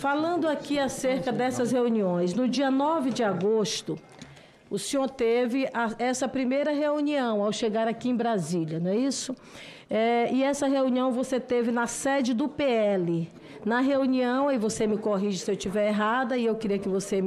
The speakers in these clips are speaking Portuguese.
Falando aqui acerca dessas reuniões, no dia 9 de agosto, o senhor teve essa primeira reunião ao chegar aqui em Brasília, não é isso? E essa reunião você teve na sede do PL. Na reunião, e você me corrige se eu estiver errada, e eu queria que você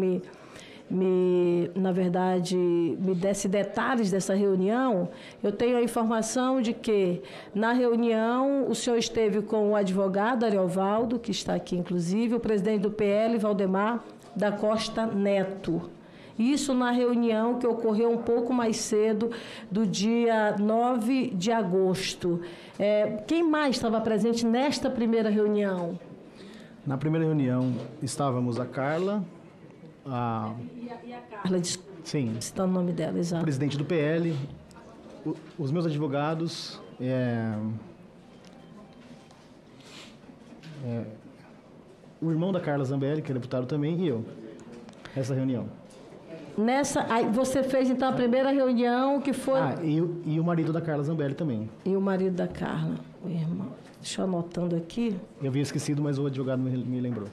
na verdade, me desse detalhes dessa reunião. Eu tenho a informação de que, na reunião, o senhor esteve com o advogado Ariovaldo, que está aqui, inclusive, o presidente do PL, Valdemar da Costa Neto. Isso na reunião que ocorreu um pouco mais cedo, do dia 9 de agosto. Quem mais estava presente nesta primeira reunião? Na primeira reunião estávamos a Carla, E a Carla, sim, citando o nome dela, exato. O presidente do PL, os meus advogados, o irmão da Carla Zambelli, que é deputado também, e eu. Essa reunião. Aí você fez, então, a primeira reunião que foi... E o marido da Carla Zambelli também. E o marido da Carla, o irmão. Deixa eu anotando aqui. Eu havia esquecido, mas o advogado me lembrou.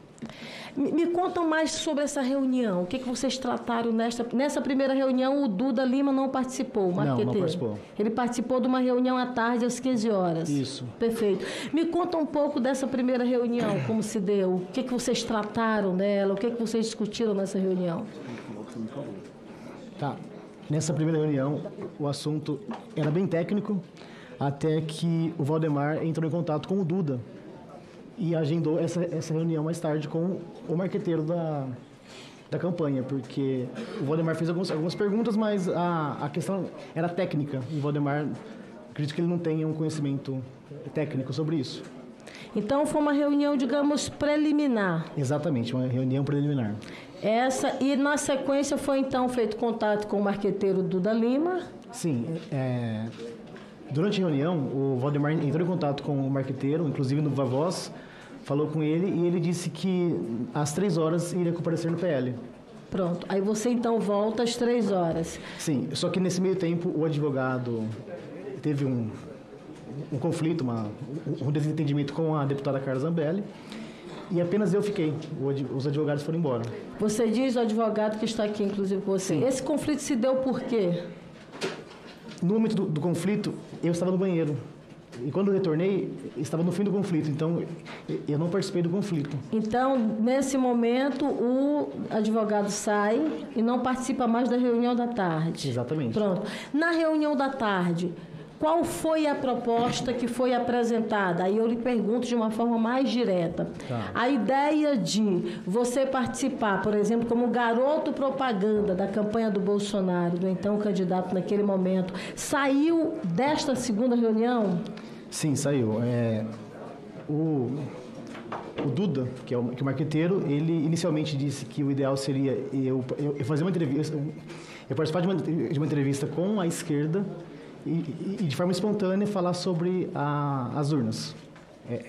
Me contam mais sobre essa reunião. O que vocês trataram nessa primeira reunião? O Duda Lima não participou, o marqueteiro. Não participou. Ele participou de uma reunião à tarde, às 15 horas. Isso. Perfeito. Me conta um pouco dessa primeira reunião, como se deu. O que vocês trataram nela? O que vocês discutiram nessa reunião? Tá. Nessa primeira reunião, o assunto era bem técnico, até que o Valdemar entrou em contato com o Duda e agendou essa reunião mais tarde com o marqueteiro da campanha, porque o Valdemar fez algumas perguntas, mas a questão era técnica, e o Valdemar, acredito que ele não tenha um conhecimento técnico sobre isso. Então, foi uma reunião, digamos, preliminar. Exatamente, uma reunião preliminar. E na sequência foi, então, feito contato com o marqueteiro Duda Lima? Sim, durante a reunião, o Valdemar entrou em contato com o marqueteiro, inclusive no Viva Voz, falou com ele e ele disse que às 3 horas iria comparecer no PL. Pronto. Aí você então volta às 3 horas. Sim, só que nesse meio tempo o advogado teve um conflito, um desentendimento com a deputada Carla Zambelli e apenas eu fiquei. Os advogados foram embora. Você diz o advogado que está aqui, inclusive, com você. Sim. Esse conflito se deu por quê? No momento do conflito, eu estava no banheiro. E quando eu retornei, estava no fim do conflito. Então, eu não participei do conflito. Então, nesse momento, o advogado sai e não participa mais da reunião da tarde. Exatamente. Pronto. Na reunião da tarde, qual foi a proposta que foi apresentada? Aí eu lhe pergunto de uma forma mais direta. Tá. A ideia de você participar, por exemplo, como garoto propaganda da campanha do Bolsonaro, do então candidato naquele momento, saiu desta segunda reunião? Sim, saiu. O Duda, que é o marqueteiro, ele inicialmente disse que o ideal seria eu fazer uma entrevista, eu participar de uma entrevista com a esquerda e de forma espontânea falar sobre as urnas.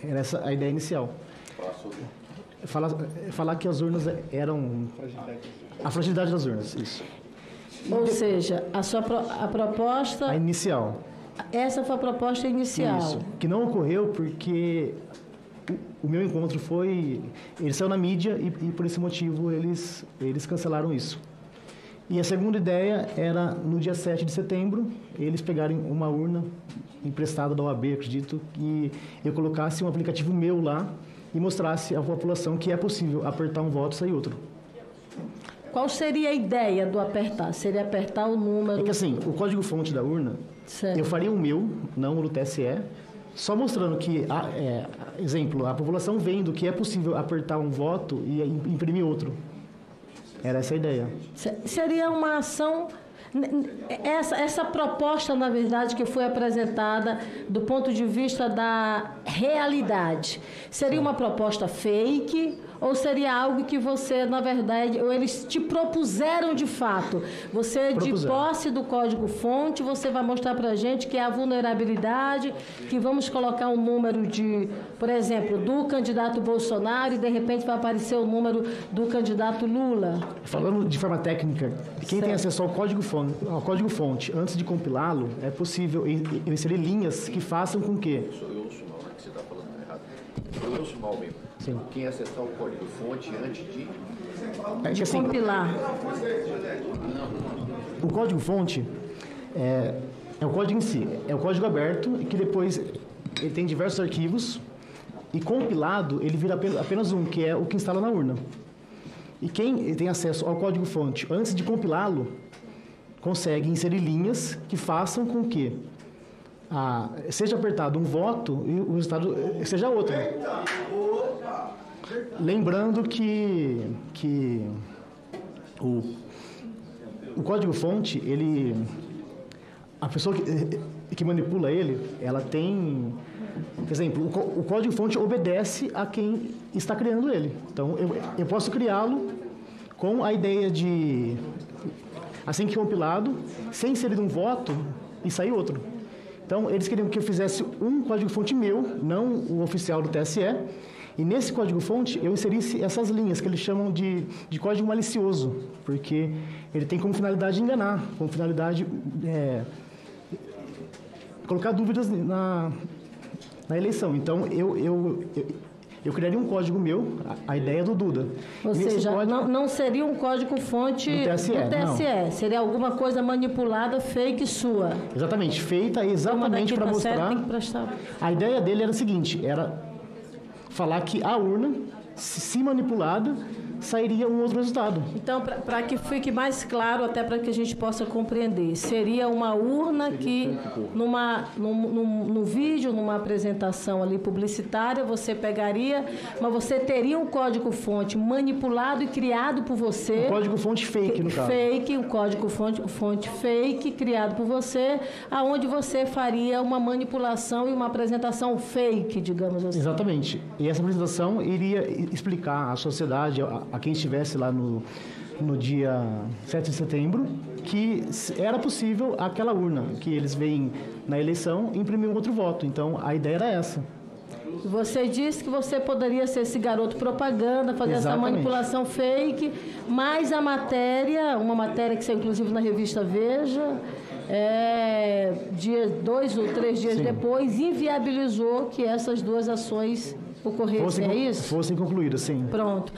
Era essa a ideia inicial. Falar que as urnas eram... A fragilidade das urnas, isso. Ou seja, a proposta... A inicial. Essa foi a proposta inicial. Isso, que não ocorreu porque o meu encontro foi... Ele saiu na mídia e por esse motivo eles cancelaram isso. E a segunda ideia era, no dia 7 de setembro, eles pegarem uma urna emprestada da OAB, acredito, e eu colocasse um aplicativo meu lá e mostrasse à população que é possível apertar um voto e sair outro. Qual seria a ideia do apertar? Seria apertar o número... É que assim, o código-fonte da urna, certo, eu faria o meu, não o do TSE, só mostrando que, exemplo, a população vendo que é possível apertar um voto e imprimir outro. Era essa a ideia. Seria uma ação... Essa proposta, na verdade, que foi apresentada do ponto de vista da realidade, seria uma proposta fake ou seria algo que você, na verdade, ou eles te propuseram de fato? Você, de posse do código-fonte, você vai mostrar para a gente que é a vulnerabilidade, que vamos colocar um número de, por exemplo, do candidato Bolsonaro e, de repente, vai aparecer o número do candidato Lula? Falando de forma técnica, quem tem acesso ao código-fonte, antes de compilá-lo, é possível inserir linhas que façam com que... grosso mal mesmo. Sim. Quem acessar o código-fonte antes de... De compilar. O código-fonte é o código em si, é o código aberto e que depois ele tem diversos arquivos e compilado ele vira apenas um, que é o que instala na urna. E quem tem acesso ao código-fonte antes de compilá-lo consegue inserir linhas que façam com que seja apertado um voto e o resultado seja outro. Lembrando que o código-fonte, a pessoa que manipula ele, ela tem... Por exemplo, o código-fonte obedece a quem está criando ele. Então, eu posso criá-lo com a ideia de, assim que compilado, ser inserido um voto e sair outro. Então, eles queriam que eu fizesse um código-fonte meu, não o oficial do TSE, e nesse código-fonte eu inserisse essas linhas, que eles chamam de código malicioso, porque ele tem como finalidade enganar, como finalidade colocar dúvidas na eleição. Então, eu criaria um código meu, a ideia do Duda. Ou seja, não seria um código-fonte do TSE, seria alguma coisa manipulada, fake sua. Exatamente, feita exatamente para mostrar... A ideia dele era a seguinte, era falar que a urna, se manipulada, sairia um outro resultado. Então, para que fique mais claro, até para que a gente possa compreender, seria uma urna que, num vídeo, numa apresentação ali publicitária, você pegaria, mas você teria um código-fonte manipulado e criado por você. Um código-fonte fake, no caso. Fake, um código-fonte fake, criado por você, aonde você faria uma manipulação e uma apresentação fake, digamos assim. Exatamente. E essa apresentação iria explicar à sociedade, a quem estivesse lá no dia 7 de setembro, que era possível aquela urna, que eles veem na eleição, imprimir um outro voto. Então, a ideia era essa. Você disse que você poderia ser esse garoto propaganda, fazer essa manipulação fake, mas a matéria, uma matéria que saiu inclusive na revista Veja, 2 ou 3 dias depois, inviabilizou que essas duas ações ocorressem, é isso? Fossem concluídas, sim. Pronto.